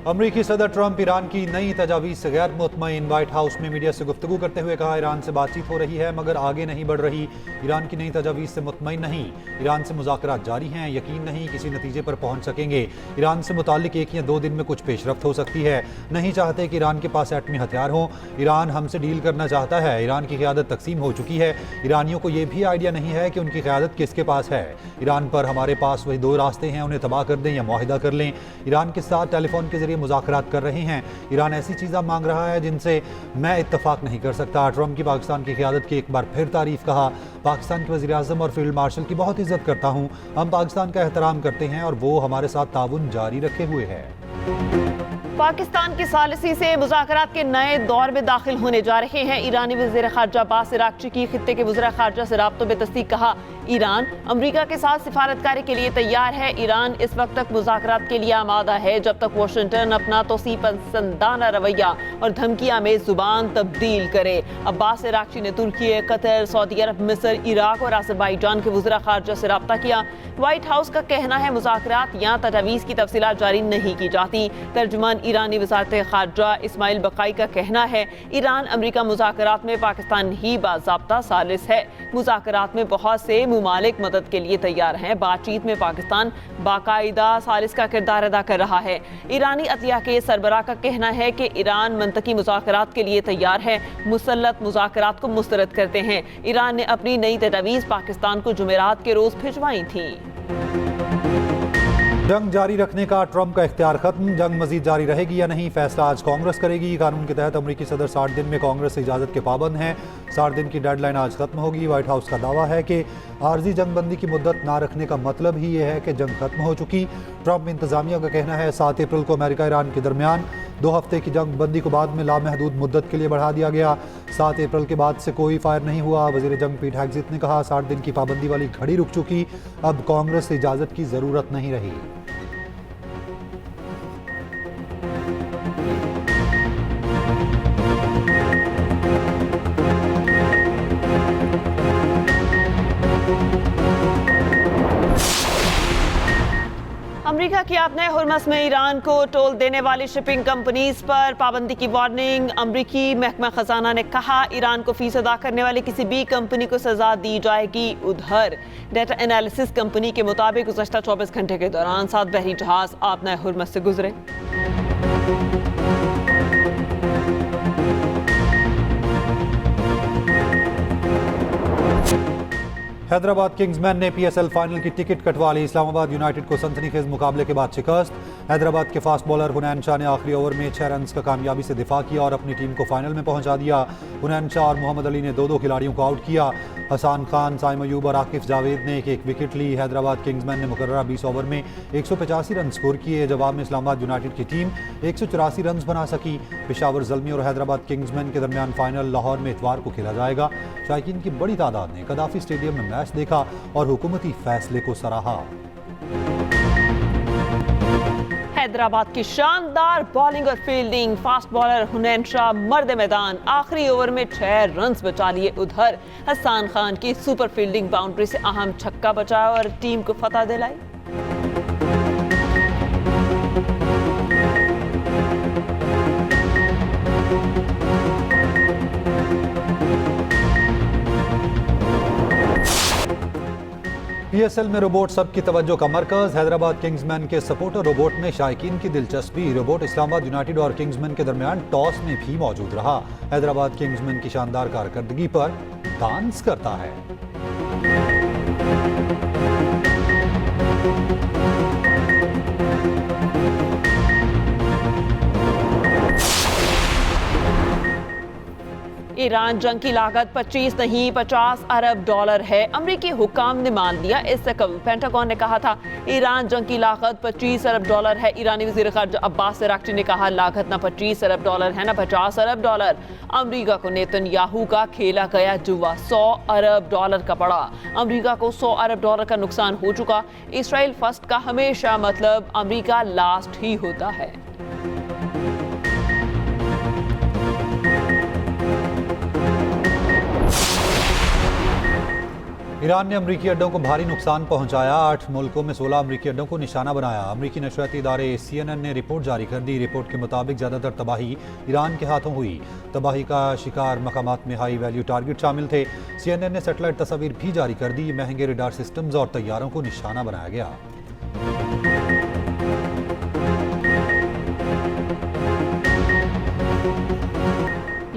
अमरीकी सदर Trump Iran की नई तजावीज़ से गैर मुतमईन। व्हाइट हाउस में मीडिया से गुफ्तगू करते हुए कहा, ईरान से बातचीत हो रही है मगर आगे नहीं बढ़ रही। ईरान की नई तजावीज़ से मुतमईन नहीं। ईरान से मुज़ाकरात जारी हैं, यकीन नहीं किसी नतीजे पर पहुंच सकेंगे। ईरान से मुताल्लिक 1 या 2 दिन में कुछ पेशरफ्त हो सकती है। नहीं चाहते कि ईरान के पास एटमी हथियार हों। ईरान हमसे डील करना चाहता है। ईरान की क़यादत तकसीम हो चुकी है। ईरानियों को यह भी आइडिया नहीं है कि उनकी क़यादत किसके पास है। ईरान पर हमारे पास वही 2 रास्ते हैं, उन्हें तबाह कर दें या मुआहिदा कर लें। ईरान के साथ टेलीफोन के जरिए मुज़ाकरात कर रहे हैं। ईरान ऐसी चीज़ें मांग रहा है जिनसे मैं इत्तफाक नहीं कर सकता। ट्रंप की पाकिस्तान की क़यादत की एक बार फिर तारीफ। कहा, पाकिस्तान के वज़ीर-ए-आज़म और फील्ड मार्शल की बहुत इज्जत करता हूँ। हम पाकिस्तान का एहतराम करते हैं और वो हमारे साथ ताउन जारी रखे हुए है। पाकिस्तान की सालिसी से मुज़ाकरात के नए दौर में दाखिल होने जा रहे हैं। ईरानी वज़ीर ख़ारजा अब्बास अराग़ची की खित्ते के वज़ीर ख़ारजा से राब्तों में तस्दीक। कहा, ईरान अमरीका के साथ सिफारतकारी के लिए तैयार है। ईरान इस वक्त तक मुज़ाकरात के लिए आमादा है जब तक वाशिंगटन अपना तोसी पसंदाना रवैया और धमकियां में जुबान तब्दील करे। अब्बास अराग़ची ने तुर्की, कतर, सऊदी अरब, मिस्र, इराक और अज़रबैजान के वज़ीर ख़ारजा से राब्ता किया। व्हाइट हाउस का कहना है मुज़ाकरात या तजावीज़ की तफसीलात जारी नहीं की जाती। तर्जुमान ईरानी वज़ारत ख़ारजा इस्माइल बक़ाई का कहना है, ईरान अमरीका मुज़ाकरात में पाकिस्तान ही बाज़ाब्ता सालिस है। मुज़ाकरात में बहुत से मुमालिक मदद के लिए तैयार हैं। बातचीत में पाकिस्तान बाकायदा सालिस का किरदार अदा कर रहा है। ईरानी अदलिया के सरबराह का कहना है कि ईरान मंतकी मुज़ाकरात के लिए तैयार है। मुसल्लत मुज़ाकरात को मुस्तरद करते हैं। ईरान ने अपनी नई तजावीज़ पाकिस्तान को जुमेरात के रोज़ भिजवाई थी। जंग जारी रखने का ट्रंप का इख्तियार खत्म। जंग मजीद जारी रहेगी या नहीं, फैसला आज कांग्रेस करेगी। कानून के तहत अमरीकी सदर 60 दिन में कांग्रेस से इजाज़त के पाबंद हैं। 60 दिन की डेडलाइन आज खत्म होगी। व्हाइट हाउस का दावा है कि आर्जी जंगबंदी की मुद्दत ना रखने का मतलब ही ये है कि जंग खत्म हो चुकी। ट्रंप इंतजामिया का कहना है 7 अप्रैल को अमेरिका ईरान के दरमियान 2 हफ्ते की जंग बंदी को बाद में लामहदूद मुद्दत के लिए बढ़ा दिया गया। 7 अप्रैल के बाद से कोई फायर नहीं हुआ। वजीर जंग पीट हेग्सेथ ने कहा, 60 दिन की पाबंदी वाली घड़ी रुक चुकी, अब कांग्रेस से इजाज़त की ज़रूरत नहीं रही। अमरीका की अपने हुर्मस में ईरान को टोल देने वाली शिपिंग कंपनीज पर पाबंदी की वार्निंग। अमरीकी महकमा खजाना ने कहा, ईरान को फीस अदा करने वाली किसी भी कंपनी को सजा दी जाएगी। उधर डेटा एनालिसिस कंपनी के मुताबिक गुज़श्ता 24 घंटे के दौरान 7 बहरी जहाज आपना हुर्मस से गुजरे। हैदराबाद किंग्समैन ने PSL फाइनल की टिकट कटवा ली। इस्लामाबाद यूनाइटेड को सनसनीखेज मुकाबले के बाद शिकस्त। हैदराबाद के फास्ट बॉलर हुनैन शाह ने आखिरी ओवर में 6 रन्स का कामयाबी से दिफा किया और अपनी टीम को फाइनल में पहुंचा दिया। हुनैन शाह और मोहम्मद अली ने 2-2 खिलाड़ियों को आउट किया। हसन खान, साइम अयूब और आकिफ जावेद ने 1-1 विकेट ली। हैदराबाद किंग्समैन ने मुकर्ररा 20 ओवर में 185 रन स्कोर किए। जवाब में इस्लामाबाद यूनाइटेड की टीम 184 रन बना सकी। पेशावर ज़ल्मी और हैदराबाद किंग्समैन के दरमियान फाइनल लाहौर में इतवार को खेला जाएगा। शायकीन की बड़ी तादाद ने कदाफी स्टेडियम में मैच देखा और हुकूमती फैसले को सराहा। हैदराबाद की शानदार बॉलिंग और फील्डिंग। फास्ट बॉलर हुनैन शाह मर्द मैदान आखिरी ओवर में 6 रन बचा लिए। उधर हसन खान की सुपर फील्डिंग बाउंड्री से अहम छक्का बचाया और टीम को फतह दिलाई। PSL में रोबोट सबकी तवज्जो का मरकज। हैदराबाद किंग्समैन के सपोर्टर रोबोट में शायकीन की दिलचस्पी। रोबोट इस्लामाबाद यूनाइटेड और किंग्समैन के दरमियान टॉस में भी मौजूद रहा। हैदराबाद किंग्समैन की शानदार कारकर्दगी पर डांस करता है। ईरान जंग की लागत 25 नहीं 50 अरब डॉलर है। अमरीकी हुकाम ने मान लिया। इससे कबल पेंटागन ने कहा था ईरान जंग की लागत 25 अरब डॉलर है। ईरानी वज़ीर ख़ारजा अब्बास अराग़ची ने कहा, लागत ना 25 अरब डॉलर है ना 50 अरब डॉलर। अमरीका को नेतन्याहू का खेला गया जुआ 100 अरब डॉलर का पड़ा। अमरीका को 100 अरब डॉलर का नुकसान हो चुका। इसराइल फर्स्ट का हमेशा मतलब अमरीका लास्ट ही होता है। ईरान ने अमरीकी अड्डों को भारी नुकसान पहुंचाया। 8 मुल्कों में 16 अमरीकी अड्डों को निशाना बनाया। अमरीकी नशरियाती इदारे CNN ने रिपोर्ट जारी कर दी। रिपोर्ट के मुताबिक ज़्यादातर तबाही ईरान के हाथों हुई। तबाही का शिकार मकामात में हाई वैल्यू टारगेट शामिल थे। CNN ने सैटेलाइट तस्वीर भी जारी कर दी। महंगे रडार सिस्टम्स और तैयारों को निशाना बनाया गया।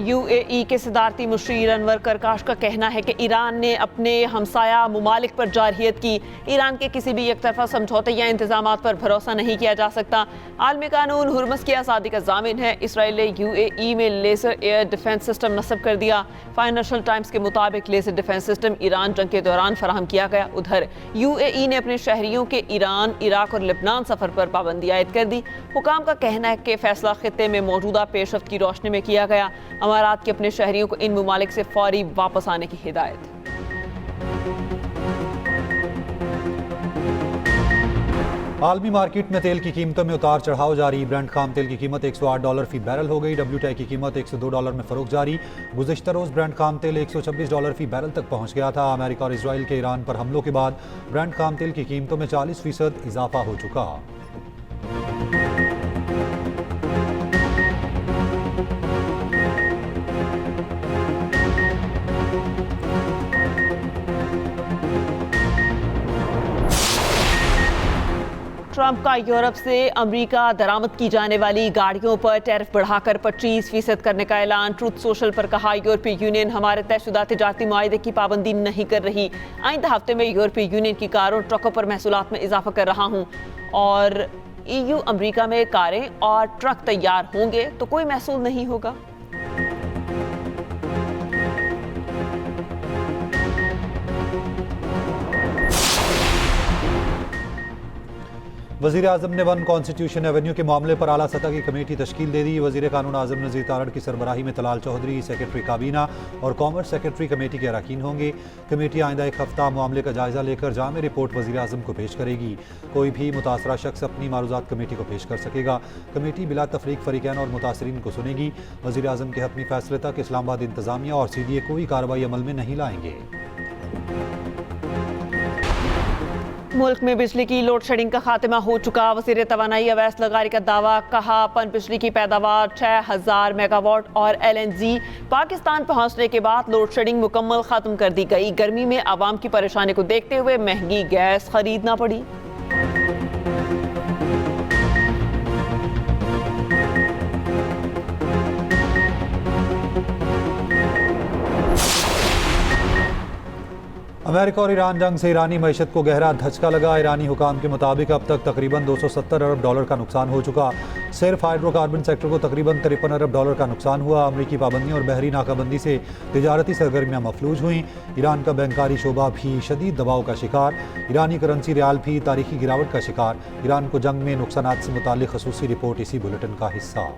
UAE के सदारती मुशीर अनवर करकाश का कहना है कि ईरान ने अपने हमसाया ममालिक पर जारहियत की। ईरान के किसी भी एक तरफा समझौते या इंतजाम पर भरोसा नहीं किया जा सकता। आलमी कानून हुर्मस की आज़ादी का जामिन है। इसराइल ने UAE में लेजर एयर डिफेंस सिस्टम नस्ब कर दिया। फाइनेंशियल टाइम्स के मुताबिक लेजर डिफेंस सिस्टम ईरान जंग के दौरान फराहम किया गया। उधर UAE ने अपने शहरियों के ईरान, इराक और लेबनान सफर पर पाबंदी आयद कर दी। हुकाम का कहना है कि फैसला खित्ते में मौजूदा पेशरफ्त की रोशनी में किया गया। अमारात के अपने शहरियों को इन मुमालिक से फौरी वापस आने की हिदायत। आलमी मार्केट में तेल की कीमतों में उतार चढ़ाव जारी। ब्रेंट खाम तेल की कीमत $108 फी बैरल हो गई। WTI की कीमत $102 में फरोख्त जारी। गुज़िश्ता रोज़ ब्रेंट खाम तेल $126 फी बैरल तक पहुंच गया था। अमेरिका और इजराइल के ईरान पर हमलों के बाद ब्रेंट खाम तेल की कीमतों में 40% इजाफा हो चुका। ट्रंप का यूरोप से अमेरिका दरामद की जाने वाली गाड़ियों पर टैरिफ बढ़ाकर 25% करने का ऐलान। ट्रूथ सोशल पर कहा, यूरोपीय यूनियन हमारे तयशुदा तिजारती मुआहदे की पाबंदी नहीं कर रही। आइंदा हफ्ते में यूरोपीय यूनियन की कारों ट्रकों पर महसूलात में इजाफा कर रहा हूँ और EU अमेरिका में कारें और ट्रक तैयार होंगे तो कोई महसूल नहीं होगा। वज़ीर आज़म ने 1 कॉन्स्टिट्यूशन एवेन्यू के मामले पर आला सतह की कमेटी तश्कील दे दी। वज़ीर कानून आज़म नज़ीर तारड़ की सरबराही में तलाल चौधरी सेक्रेटरी काबीना और कॉमर्स सेक्रेटरी कमेटी के अरकान होंगे। कमेटी आइंदा एक हफ्ता मामले का जायजा लेकर जामे रिपोर्ट वज़ीर आज़म को पेश करेगी। कोई भी मुतासरा शख्स अपनी मारूज़ात कमेटी को पेश कर सकेगा। कमेटी बिला तफरीक फ़रीक़ैन और मुतासरीन को सुनेगी। वज़ीर आज़म के हतमी फैसले तक इस्लामाबाद इंतज़ामिया और CDA कोई कार्रवाई अमल में नहीं लाएंगे। मुल्क में बिजली की लोड शेडिंग का खात्मा हो चुका। वज़ीर तवानाई अवैस लगारी का दावा। कहा, पन बिजली की पैदावार 6000 मेगावाट और LNG पाकिस्तान पहुंचने के बाद लोड शेडिंग मुकम्मल खत्म कर दी गई। गर्मी में आवाम की परेशानी को देखते हुए महंगी गैस खरीदना पड़ी। अमेरिका और ईरान जंग से ईरानी मईशत को गहरा धचका लगा। ईरानी हुकाम के मुताबिक अब तक तकरीबन $270 अरब का नुकसान हो चुका। सिर्फ हाइड्रोकार्बन सेक्टर को तकरीबन $53 अरब का नुकसान हुआ। अमरीकी पाबंदियों और बहरी नाकाबंदी से तिजारती सरगर्मियाँ मफलूज हुई। ईरान का बैंकारी शोबा भी शदीद दबाव का शिकार। ईरानी करेंसी रियाल भी तारीखी गिरावट का शिकार। ईरान को जंग में नुकसानात से मुतालिक खसूसी रिपोर्ट इसी बुलेटिन का हिस्सा।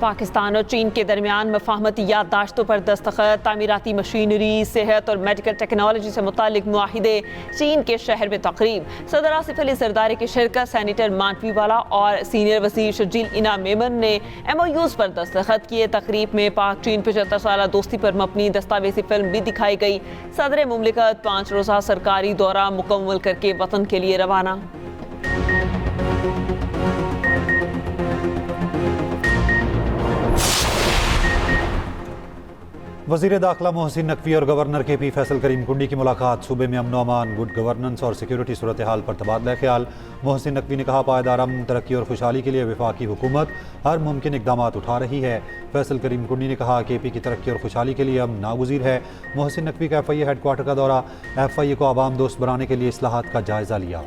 पाकिस्तान और चीन के दरमियान मफाहमती याददाश्तों पर दस्तखत। तामीराती मशीनरी, सेहत और मेडिकल टेक्नोलॉजी से मुतालिक मुआहिदे। चीन के शहर में तकरीब। सदर आसिफ अली जरदारी की शिरकत। सैनिटर मानवीवाला और सीनियर वजीर शजील इना मेमन ने MOUs पर दस्तखत किए। तकरीब में पाक चीन 75 साल दोस्ती पर मबनी दस्तावेजी फिल्म भी दिखाई गई। सदर मुमलिकत 5 रोज़ा सरकारी दौरा मुकम्मल करके वतन के लिए रवाना। वज़ीर दाखिला मोहसिन नकवी और गवर्नर KP फैसल करीम कुंडी की मुलाकात। सूबे में अमन अमान, गुड गवर्नेंस और सिक्योरिटी सूरत हाल पर तबादला ख्याल। मोहसिन नकवी ने कहा, पायदार अमन, तरक्की और खुशहाली के लिए वफाकी हुकूमत हर मुमकिन इकदाम उठा रही है। फैसल करीम कुंडी ने कहा, KP की तरक्की और खुशहाली के लिए अमन नागुज़ीर है। मोहसिन नकवी का FIA हेडक्वार्टर का दौरा। FIA को आवाम दोस्त बनाने के लिए इस्लाहात का जायजा लिया।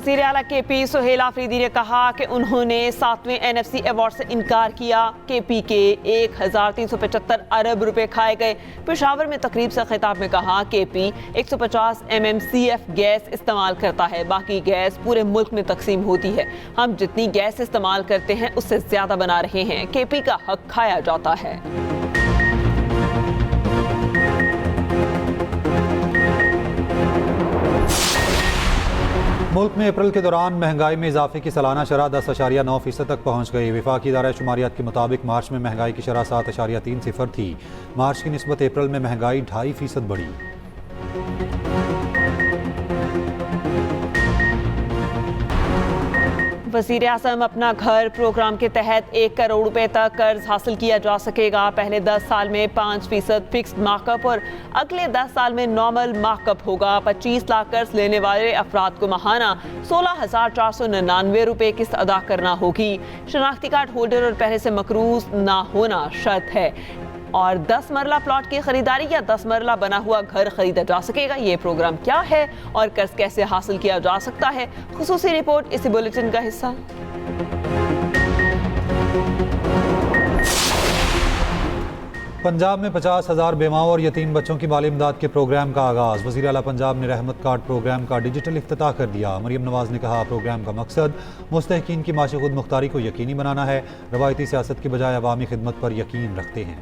वज़ीर आला केपी सुहेल आफरीदी ने कहा कि उन्होंने 7वें NFC अवार्ड से इनकार किया। केपी के 1375 अरब रुपए खाए गए। पेशावर में तकरीब से खिताब में कहा केपी 150 MMCF गैस इस्तेमाल करता है, बाकी गैस पूरे मुल्क में तकसीम होती है। हम जितनी गैस इस्तेमाल करते हैं उससे ज्यादा बना रहे हैं। केपी का हक खाया जाता है। मुल्क में अप्रैल के दौरान महंगाई में इजाफे की सालाना शरह 10.9% तक पहुँच गई। वफाकी इदारा शुमारियात के मुताबिक मार्च में महंगाई की शरह 7.30 थी। मार्च की निस्बत अप्रैल में महंगाई 2.5% बढ़ी। वज़ीर आज़म अपना घर प्रोग्राम के तहत 1 करोड़ रुपए तक कर्ज हासिल किया जा सकेगा। पहले 10 साल में 5% फिक्स्ड मार्कअप और अगले 10 साल में नॉर्मल मार्कअप होगा। 25 लाख कर्ज लेने वाले अफराद को माहाना 16,499 रुपए किस्त अदा करना होगी। शनाख्ती कार्ड होल्डर और पहले से मकरूज ना होना शर्त है। और 10 मरला प्लॉट की खरीदारी या 10 मरला बना हुआ घर खरीदा जा सकेगा। ये प्रोग्राम क्या है और कर्ज कैसे हासिल किया जा सकता है, खुसूसी रिपोर्ट इसी बुलेटिन का हिस्सा। पंजाब में 50,000 बेमाओं और यतीम बच्चों की माली इमदाद के प्रोग्राम का आगाज़। वज़ीर आला पंजाब ने रहमत कार्ड प्रोग्राम का डिजिटल इफ्तिताह कर दिया। मरियम नवाज ने कहा प्रोग्राम का मकसद मुस्तहकीन की माशी खुद मुख्तारी को यकीनी बनाना है। रवायती सियासत की बजाय अवामी खिदमत पर यकीन रखते हैं।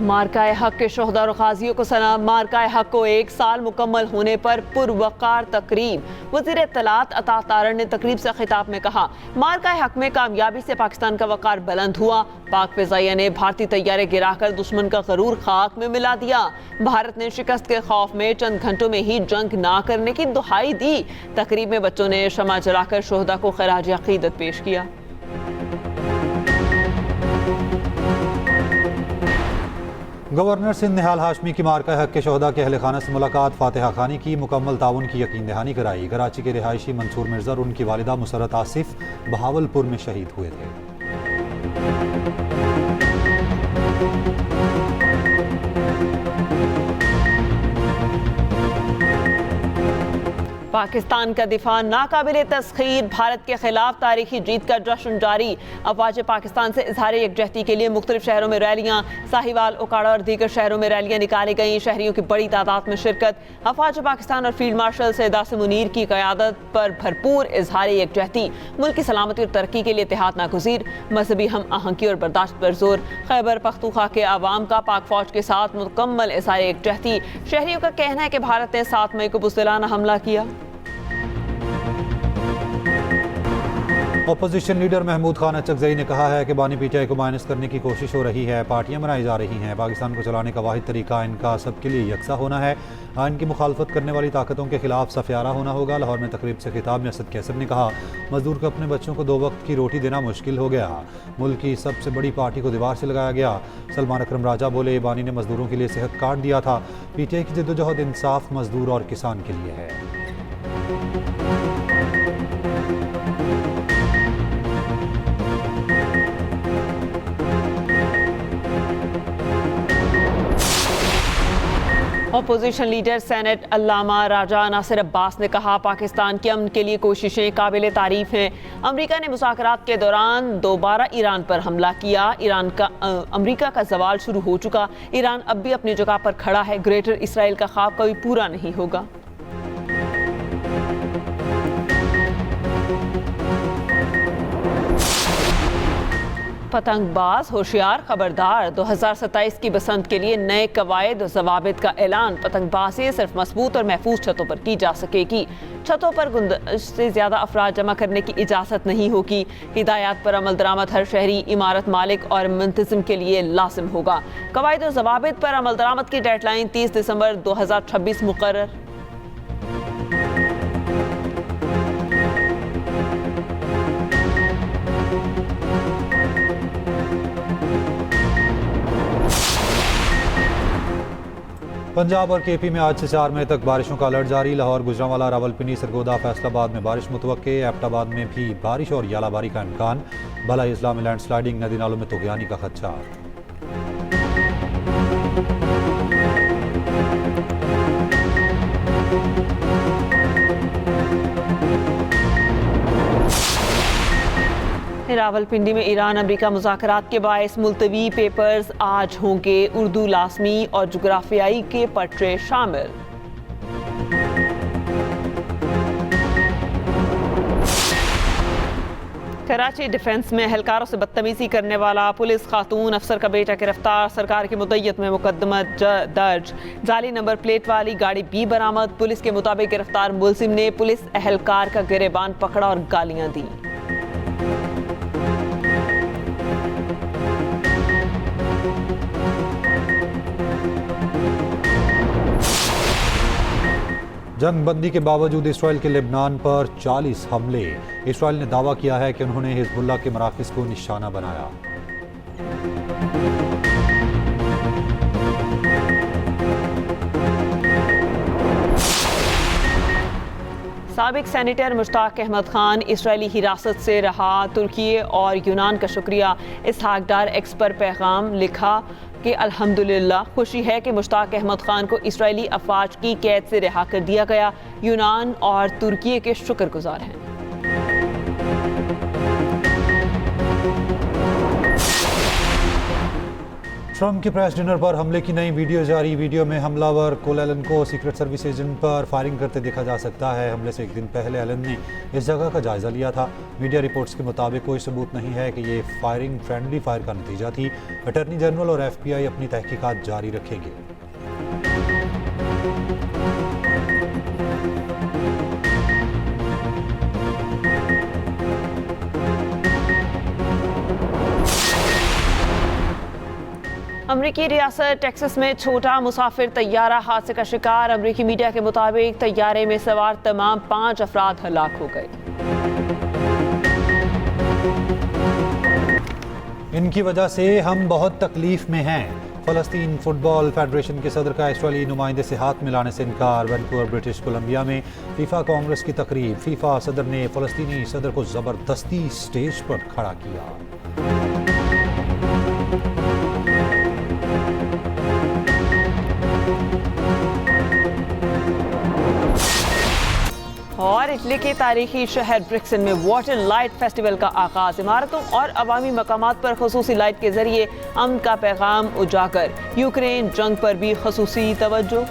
मार्काए हक के शोहदा और गाजियों को सलाम। मार्काए हक को 1 साल मुकम्मल होने पर पुरवकार तकरीब। वज़ीर इत्तलात अता तारण ने तकरीब से खिताब में कहा मार्काए हक में कामयाबी से पाकिस्तान का वकार बुलंद हुआ। पाक फ़िज़ाइया ने भारतीय तैयारे गिराकर दुश्मन का गरूर खाक में मिला दिया। भारत ने शिकस्त के खौफ में चंद घंटों में ही जंग ना करने की दुहाई दी। तकरीब में बच्चों ने शमा जलाकर शोहदा को खराज अकीदत पेश किया। गवर्नर सिंध निहाल हाशमी की मार्का हक के शोहदा के अहल खाना से मुलाकात। फातिहा खानी की मुकम्मल ताउन की यकीन दहानी कराई। कराची के रिहायशी मंसूर मिर्जा और उनकी वालिदा मुसरत आसिफ बहावलपुर में शहीद हुए थे। पाकिस्तान का दिफा नाकाबिले तस्खीर। भारत के खिलाफ तारीखी जीत का जश्न जारी। अफवाज पाकिस्तान से इजहार यकजहती के लिए मुख्तलिफ शहरों में रैलियां। साहिवाल, ओकाड़ा और दीगर शहरों में रैलियां निकाली गईं। शहरियों की बड़ी तादाद में शिरकत। अफवाज पाकिस्तान और फील्ड मार्शल सैयद आसिम मुनीर की क़यादत पर भरपूर इजहार यकजहती। मुल्क की सलामती और तरक्की के लिए इत्तेहाद नागुज़ीर। मजहबी हम आहंगी और बर्दाश्त पर जोर। खैबर पख्तूनख्वा के अवाम का पाक फौज के साथ मुकम्मल इजहार यकजहती। शहरियों का कहना है कि भारत ने 7 मई को बुज़दिलाना हमला किया। अपोजिशन लीडर महमूद खान अचकजई ने कहा है कि बानी पीटीआई को माइनस करने की कोशिश हो रही है। पार्टियां बनाई जा रही हैं। पाकिस्तान को चलाने का वाहिद तरीका इनका सबके लिए यकसा होना है। आइन की मुखालफत करने वाली ताकतों के खिलाफ सफियारा होना होगा। लाहौर में तकरीब से खिताब में असद कैसर ने कहा मजदूर को अपने बच्चों को 2 वक्त की रोटी देना मुश्किल हो गया। मुल्क की सबसे बड़ी पार्टी को दीवार से लगाया गया। सलमान अकरम राजा बोले बानी ने मजदूरों के लिए सेहत कार्ड दिया था। पीटीआई की जद्दोजहद इंसाफ मजदूर और किसान के लिए है। अपोजिशन लीडर सेनेट अल्लामा राजा नासिर अब्बास ने कहा पाकिस्तान के अमन के लिए कोशिशें काबिल तारीफ हैं। अमरीका ने मुज़ाकरात के दौरान दोबारा ईरान पर हमला किया। अमरीका का सवाल शुरू हो चुका। ईरान अब भी अपनी जगह पर खड़ा है। ग्रेटर इसराइल का ख्वाब कभी पूरा नहीं होगा। पतंगबाज होशियार खबरदार। 2027 की बसंत के लिए नए कवायद और ज़वाबित का ऐलान। पतंगबाजी सिर्फ मजबूत और महफूज छतों पर की जा सकेगी। छतों पर गुंजाइश से ज़्यादा अफराद जमा करने की इजाज़त नहीं होगी। हिदायत पर अमल दरामद हर शहरी, इमारत मालिक और मुंतज़िम के लिए लाजिम होगा। कवायद और ज़वाबित पर अमल दरामद की डेडलाइन 30 दिसंबर 2026 मुकर्रर। पंजाब और केपी में आज से 4 मई तक बारिशों का अलर्ट जारी। लाहौर, गुजरांवाला, रावलपिंडी, सरगोदा, फैसलाबाद में बारिश मुतवक्के। एबटाबाद में भी बारिश और यालाबारी का इम्कान। भलाई इस्लाम में लैंडस्लाइडिंग, नदी नालों में तुगयानी का खदशा। रावलपिंडी में ईरान अमेरिका मुज़ाकरात के बायस मुलतवी। पेपर्स आज होंगे उर्दू लाजमी और जुग्राफियाई के पटरे शामिल। कराची डिफेंस में एहलकारों से बदतमीजी करने वाला पुलिस खातून अफसर का बेटा गिरफ्तार। सरकार की मुद्दत में मुकदमा दर्ज। जाली नंबर प्लेट वाली गाड़ी भी बरामद। पुलिस के मुताबिक गिरफ्तार मुलजिम ने पुलिस एहलकार का गिरेबान पकड़ा और गालियां दी। जंग बंदी के बावजूद इसराइल के लेबनान पर 40 हमले। इसराइल ने दावा किया है कि उन्होंने हिजबुल्लाह के मराकज़ को निशाना बनाया। साबिक सेनेटर मुश्ताक अहमद खान इसराइली हिरासत से रहा। तुर्की और यूनान का शुक्रिया। इसहाक डार एक्स पर पैगाम लिखा कि अल्हम्दुलिल्लाह, खुशी है कि मुश्ताक अहमद खान को इसराइली अफवाज की कैद से रिहा कर दिया गया। यूनान और तुर्की के शुक्रगुजार हैं। ट्रंप के प्रेस डिनर पर हमले की नई वीडियो जारी। वीडियो में हमलावर कोल एलन को सीक्रेट सर्विस एजेंट पर फायरिंग करते देखा जा सकता है। हमले से एक दिन पहले एलन ने इस जगह का जायजा लिया था। मीडिया रिपोर्ट्स के मुताबिक कोई सबूत नहीं है कि ये फायरिंग फ्रेंडली फायर का नतीजा थी। अटॉर्नी जनरल और FBI अपनी तहकीकात जारी रखेंगे। अमरीकी रियासत टेक्सास में छोटा मुसाफिर तैयारा हादसे का शिकार। अमरीकी मीडिया के मुताबिक तैयारे में सवार तमाम 5 अफराद हलाक हो गए। इनकी वजह से हम बहुत तकलीफ में हैं। फ़लस्तीन फुटबॉल फेडरेशन के सदर का इसराइली नुमाइंदे से हाथ मिलाने से इनकार। वैनकूवर, ब्रिटिश कोलंबिया में फीफा कांग्रेस की तकरीब। फीफा सदर ने फ़लस्तीनी सदर को ज़बरदस्ती स्टेज पर खड़ा किया। और इटली के तारीखी शहर ब्रिक्सन में वाटर लाइट फेस्टिवल का आगाज। इमारतों और अवामी मकामात पर खसूसी लाइट के जरिए अमन का पैगाम उजागर। यूक्रेन जंग पर भी खसूसी तवज्जो।